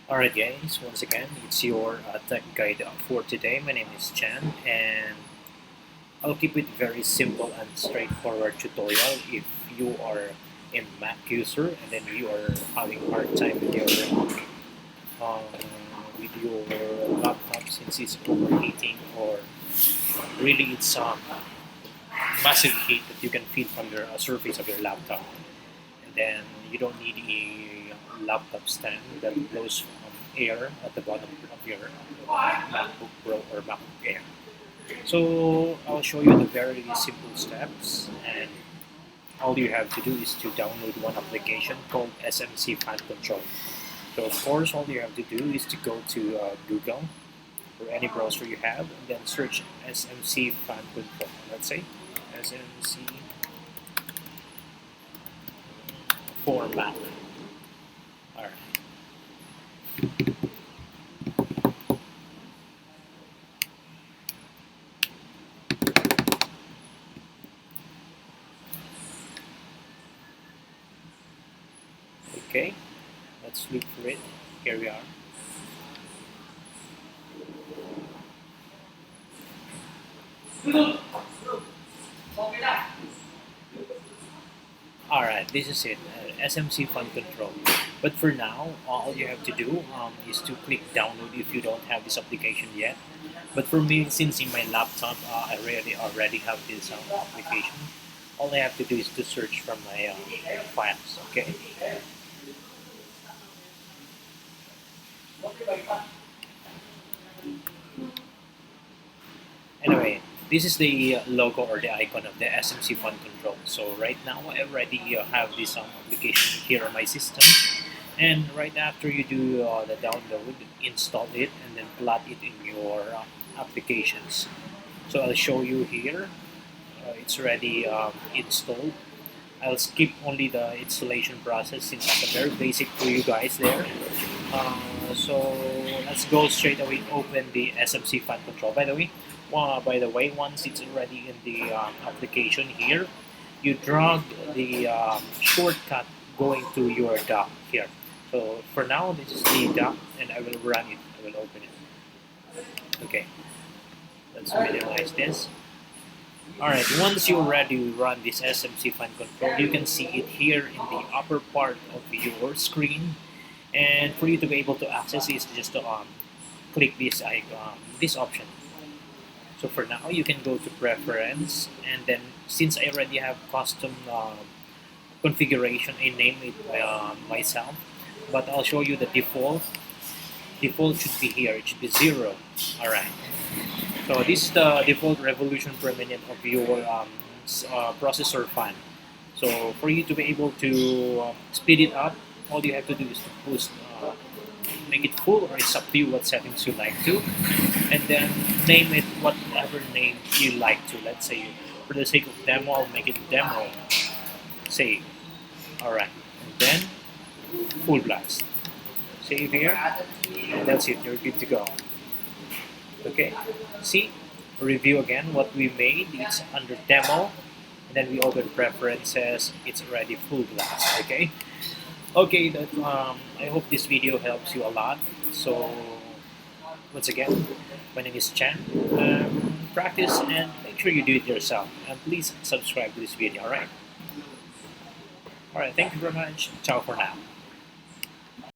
Alright guys, once again, it's your tech guide for today. My name is Chan and I'll keep it very simple and straightforward tutorial if you are a Mac user and then you are having a hard time uh, with your laptop since it's overheating or really it's massive heat that you can feel from your surface of your laptop. And then you don't need a laptop stand that blows air at the bottom of your MacBook Pro or MacBook Air. So I'll show you the very simple steps, and all you have to do is to download one application called smcFanControl. So of course, all you have to do is to go to Google or any browser you have, and then search smcFanControl. Let's say SMC for Mac. All right. Okay, let's look for it. Here we are. Alright, this is it, smcFanControl. But for now, all you have to do is to click download if you don't have this application yet. But for me, since in my laptop, I already have this application, all I have to do is to search from my files, okay? Anyway, this is the logo or the icon of the smcFanControl. So right now I already have this application here on my system, and right after you do the download, install it and then plot it in your applications. So I'll show you here. It's already installed. I'll skip only the installation process since it's a very basic for you guys there. So let's go straight away open the smcFanControl. By the way, once it's already in the application here, you drag the shortcut going to your dock here. So for now, this is the dock, and I will run it. I will open it. Okay, let's minimize this. Alright, once you already run this smcFanControl, you can see it here in the upper part of your screen. And for you to be able to access it, is just to click this icon, this option. So for now, you can go to Preference, and then since I already have custom configuration, I name it myself. But I'll show you the default. Default should be here. It should be 0. Alright. So this is the default revolution per minute of your processor fan. So for you to be able to speed it up, all you have to do is to boost, make it full, or it's up to you what settings you like to, and then name it whatever name you like to. Let's say for the sake of demo, I'll make it demo. Save. Alright, and then full blast. Save here, and that's it. You're good to go. Okay, see, review again what we made. It's under demo, and then we open preferences. It's already full blast. Okay, that I hope this video helps you a lot. So once again, my name is Chan. Practice and make sure you do it yourself, and please subscribe to this video. All right, thank you very much. Ciao for now.